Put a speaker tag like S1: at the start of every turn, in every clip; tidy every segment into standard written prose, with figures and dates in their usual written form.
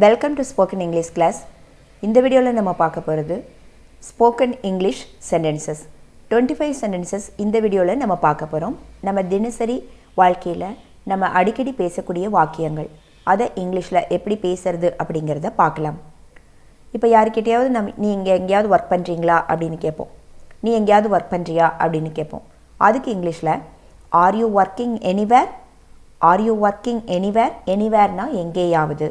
S1: Welcome to spoken English class. இந்த வீடியோவில் நம்ம பார்க்க போகிறது ஸ்போக்கன் இங்கிலீஷ் சென்டென்சஸ் 25 சென்டென்சஸ். இந்த வீடியோவில் நம்ம பார்க்க போகிறோம். நம்ம தினசரி வாழ்க்கையில் நம்ம அடிக்கடி பேசக்கூடிய வாக்கியங்கள், அதை இங்கிலீஷில் எப்படி பேசுறது அப்படிங்கிறத பார்க்கலாம். இப்போ யாருக்கிட்டையாவது நீ இங்கே எங்கேயாவது ஒர்க் பண்ணுறீங்களா அப்படின்னு கேட்போம். நீ எங்கேயாவது ஒர்க் பண்ணுறியா அப்படின்னு கேட்போம். அதுக்கு இங்கிலீஷில் are you working anywhere, are you working anywhere, எனிவேர்னா எங்கேயாவது.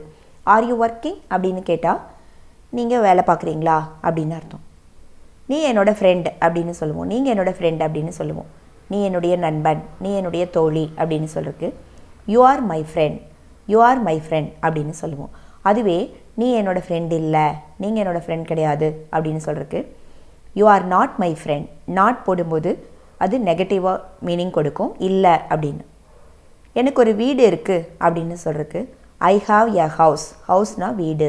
S1: ஆர் யூ ஒர்க்கிங் அப்படின்னு கேட்டால் நீங்கள் வேலை பார்க்குறீங்களா அப்படின்னு அர்த்தம். நீ என்னோடய ஃப்ரெண்ட் அப்படின்னு சொல்லுவோம். நீங்கள் என்னோடய ஃப்ரெண்ட் அப்படின்னு சொல்லுவோம். நீ என்னுடைய நண்பன், நீ என்னுடைய தோழி அப்படின்னு சொல்கிறதுக்கு you are my friend, you are my friend அப்படின்னு சொல்லுவோம். அதுவே நீ என்னோடய ஃப்ரெண்ட் இல்லை, நீங்கள் என்னோடய ஃப்ரெண்ட் கிடையாது அப்படின்னு சொல்கிறதுக்கு you are not my friend. Not போடும்போது அது நெகட்டிவாக மீனிங் கொடுக்கும், இல்லை அப்படின்னு. எனக்கு ஒரு வீடு இருக்குது அப்படின்னு சொல்கிறதுக்கு ஐ ஹாவ் எ ஹவுஸ். ஹவுஸ்னால் வீடு.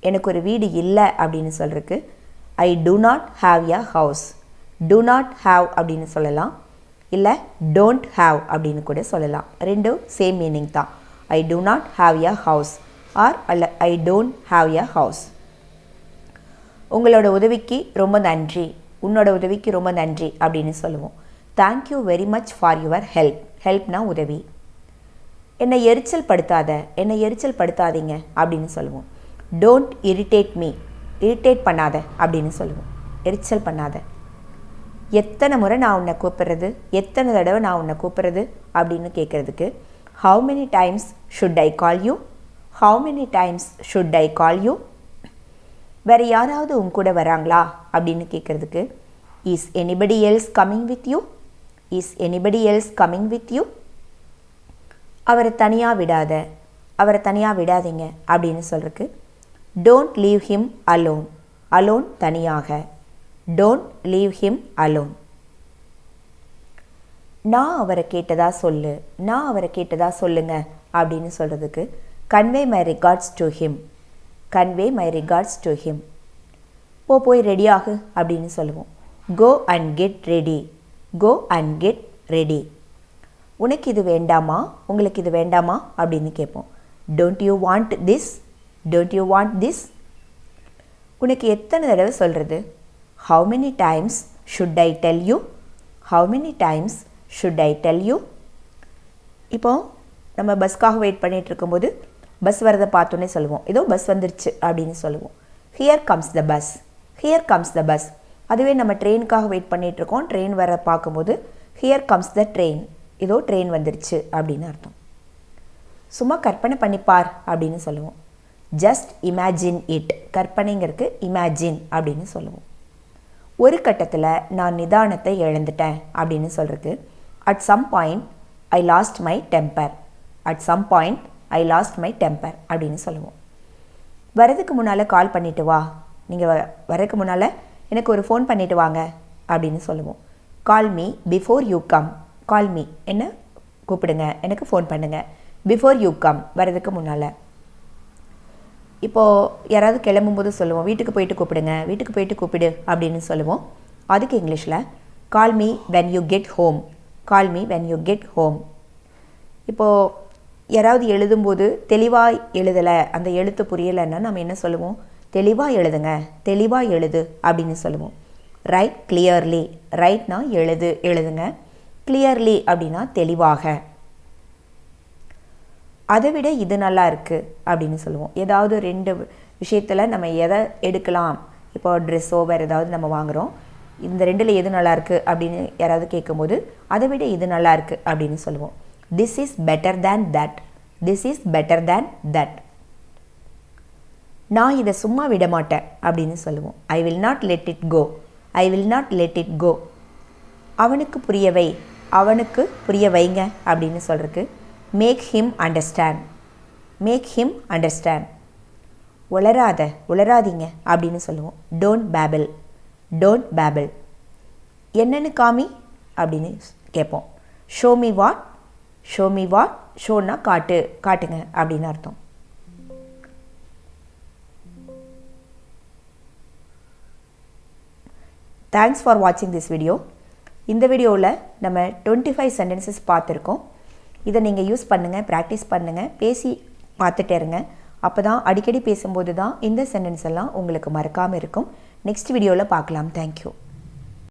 S1: எனக்கு ஒரு வீடு இல்லை அப்படின்னு சொல்கிறதுக்கு I do not have a house. Do not have அப்படின்னு சொல்லலாம், இல்லை டோன்ட் ஹாவ் அப்படின்னு கூட சொல்லலாம். ரெண்டும் சேம் மீனிங் தான். I do not have a house or அல்ல I don't have a house. உங்களோட உதவிக்கு ரொம்ப நன்றி, உன்னோட உதவிக்கு ரொம்ப நன்றி அப்படின்னு சொல்லுவோம். Thank you very much for your help. ஹெல்ப்னா உதவி. என்னை எரிச்சல் படுத்தாத, என்னை எரிச்சல் படுத்தாதீங்க அப்படின்னு சொல்லுவோம். Don't irritate me. இரிட்டேட் பண்ணாத அப்படின்னு சொல்லுவோம். எரிச்சல் பண்ணாத. எத்தனை முறை நான் உன்னை கூப்பிட்றது, எத்தனை தடவை நான் உன்னை கூப்பிட்றது அப்படின்னு கேட்குறதுக்கு how many times should I call you, how many times should I call you. வேறு யாராவது உன் கூட வராங்களா அப்படின்னு கேட்குறதுக்கு is anybody else coming with you, is anybody else coming with you. அவரை தனியாக விடாத, அவரை தனியாக விடாதீங்க அப்படின்னு சொல்கிறதுக்கு don't leave him alone. Alone தனியாக. Don't leave him alone. நான் அவரை கேட்டதா சொல்லு, நான் அவரை கேட்டதா சொல்லுங்க அப்படின்னு சொல்கிறதுக்கு convey my regards to him, convey my regards to him. போய் ரெடியாகு அப்படின்னு சொல்லுவோம். Go and get ready, go and get ready. உனக்கு இது வேண்டாமா, உங்களுக்கு இது வேண்டாமா அப்படின்னு கேட்போம். Don't you want this, don't you want this. உனக்கு எத்தனை தடவை சொல்கிறது. How many times should I tell you, how many times should I tell you. இப்போது நம்ம பஸ்க்காக வெயிட் பண்ணிகிட்டு இருக்கும்போது பஸ் வரதை பார்த்தோன்னே சொல்லுவோம், ஏதோ பஸ் வந்துருச்சு அப்படின்னு சொல்லுவோம். Here comes the bus, here comes the bus. அதுவே நம்ம ட்ரெயினுக்காக வெயிட் பண்ணிகிட்ருக்கோம், ட்ரெயின் வர பார்க்கும்போது ஹியர் கம்ஸ் த ட்ரெயின், ஏதோ ட்ரெயின் வந்துருச்சு அப்படின்னு அர்த்தம். சும்மா கற்பனை பண்ணிப்பார் அப்படின்னு சொல்லுவோம். Just imagine it. கற்பனைங்கிறதுக்கு இமேஜின் அப்படின்னு சொல்லுவோம். ஒரு கட்டத்தில் நான் நிதானத்தை இழந்துட்டேன் அப்படின்னு சொல்கிறதுக்கு at some point I lost my temper, at some point I lost my temper அப்படின்னு சொல்லுவோம். வரதுக்கு முன்னால் கால் பண்ணிவிட்டு வா, நீங்கள் வரதுக்கு முன்னால் எனக்கு ஒரு ஃபோன் பண்ணிவிட்டு வாங்க அப்படின்னு சொல்லுவோம். Call me before you come. Call me, என்ன கூப்பிடுங்க, எனக்கு ஃபோன் பண்ணுங்கள். பிஃபோர் யூ கம், வரதுக்கு முன்னால். இப்போது யாராவது கிளம்பும்போது சொல்லுவோம், வீட்டுக்கு போயிட்டு கூப்பிடுங்க, வீட்டுக்கு போயிட்டு கூப்பிடு அப்படின்னு சொல்லுவோம். அதுக்கு இங்கிலீஷில் call me when you get home, call me when you get home. இப்போது யாராவது எழுதும்போது தெளிவாக எழுதலை, அந்த எழுத்து புரியலைன்னா நம்ம என்ன சொல்லுவோம், தெளிவாக எழுதுங்க, தெளிவாக எழுது அப்படின்னு சொல்லுவோம். Right clearly. ரைட்னா எழுது, எழுதுங்க. கிளியர்லி அப்படின்னா தெளிவாக. அதை விட இது நல்லா இருக்குது அப்படின்னு சொல்லுவோம். ஏதாவது ரெண்டு விஷயத்தில் நம்ம எதை எடுக்கலாம், இப்போ ட்ரெஸ்ஸோ வேறு ஏதாவது நம்ம வாங்குகிறோம், இந்த ரெண்டில் எது நல்லா இருக்குது அப்படின்னு யாராவது கேட்கும்போது அதை விட இது நல்லா இருக்குது அப்படின்னு சொல்லுவோம். This is better than that, this is better than that. நான் இதை சும்மா விட மாட்டேன் அப்படின்னு சொல்லுவோம். I will not let it go, I will not let it go. அவனுக்கு புரியவை, அவனுக்கு புரிய வைங்க அப்படின்னு சொல்கிறதுக்கு make him understand, make him understand. உளராத, உளராதீங்க அப்படின்னு சொல்லுவோம். Don't babble, don't babble. என்னன்னு காமி அப்படின்னு கேட்போம். Show me what, show me what. ஷோன்னா காட்டு, காட்டுங்க அப்படின்னு அர்த்தம். தேங்க்ஸ் ஃபார் வாட்சிங் திஸ் வீடியோ. இந்த வீடியோவில் நம்ம 25 சென்டென்சஸ் பார்த்துருக்கோம். இதை நீங்கள் யூஸ் பண்ணுங்கள், ப்ராக்டிஸ் பண்ணுங்கள், பேசி பார்த்துட்டே இருங்க. அப்போ தான் அடிக்கடி பேசும்போது தான் இந்த சென்டென்ஸ் எல்லாம் உங்களுக்கு மறக்காமல் இருக்கும். நெக்ஸ்ட் வீடியோவில் பார்க்கலாம். தேங்க்யூ.